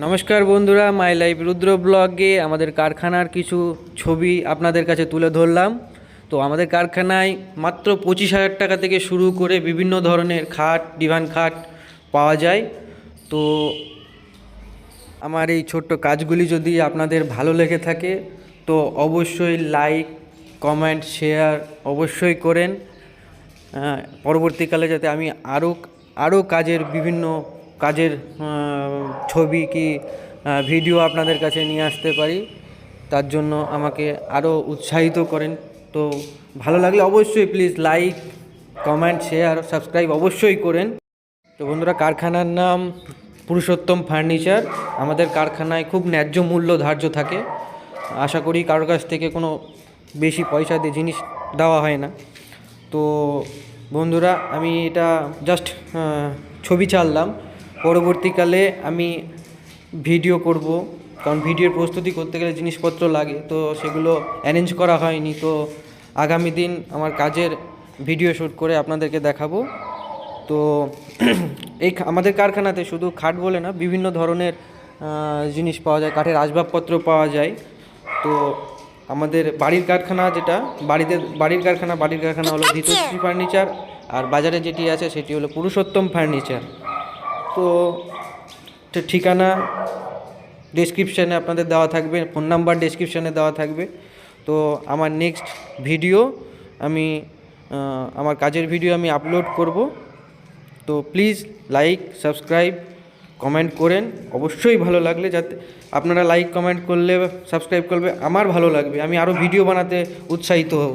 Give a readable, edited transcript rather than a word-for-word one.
নমস্কার বন্ধুরা, my life রুদ্র ব্লগে আমাদের কারখানার কিছু ছবি আপনাদের কাছে তুলে ধরলাম। তো আমাদের কারখানায় মাত্র 25,000 টাকা থেকে শুরু করে বিভিন্ন ধরনের খাট, ডিভান খাট পাওয়া যায়। তো আমার এই ছোট্ট কাজগুলি যদি আপনাদের ভালো লেগে থাকে তো অবশ্যই লাইক, কমেন্ট, শেয়ার অবশ্যই করেন। পরবর্তীকালে যাতে আমি আরও কাজের বিভিন্ন কাজের ছবি কি ভিডিও আপনাদের কাছে নিয়ে আসতে পারি, তার জন্য আমাকে আরও উৎসাহিত করেন। তো ভালো লাগলে অবশ্যই please like, comment, share, subscribe অবশ্যই করেন। তো বন্ধুরা, কারখানার নাম পুরুষোত্তম ফার্নিচার। আমাদের কারখানায় খুব ন্যায্য মূল্য ধার্য থাকে। আশা করি কারোর কাছ থেকে কোনো বেশি পয়সা দিয়ে জিনিস দেওয়া হয় না। তো বন্ধুরা, আমি এটা জাস্ট ছবি ছাড়লাম, পরবর্তীকালে আমি ভিডিও করব, কারণ ভিডিওর প্রস্তুতি করতে গেলে জিনিসপত্র লাগে, তো সেগুলো অ্যারেঞ্জ করা হয়নি। তো আগামী দিন আমার কাজের ভিডিও শ্যুট করে আপনাদেরকে দেখাবো। তো এই আমাদের কারখানাতে শুধু খাট বলে না, বিভিন্ন ধরনের জিনিস পাওয়া যায়, কাঠের আসবাবপত্র পাওয়া যায়। তো আমাদের বাড়ির কারখানা যেটা বাড়ির কারখানা হলো ধৃতশ্রী ফার্নিচার, আর বাজারে যেটি আছে সেটি হলো পুরুষোত্তম ফার্নিচার। তো ঠিকানা ডেসক্রিপশানে আপনাদের দেওয়া থাকবে, ফোন নাম্বার ডেসক্রিপশানে দেওয়া থাকবে। তো আমার নেক্সট ভিডিও আমি আমার কাজের ভিডিও আমি আপলোড করব। তো প্লিজ লাইক, সাবস্ক্রাইব, কমেন্ট করেন অবশ্যই। ভালো লাগলে, যাতে আপনারা লাইক, কমেন্ট করলে, সাবস্ক্রাইব করবে, আমার ভালো লাগবে, আমি আরও ভিডিও বানাতে উৎসাহিত হব।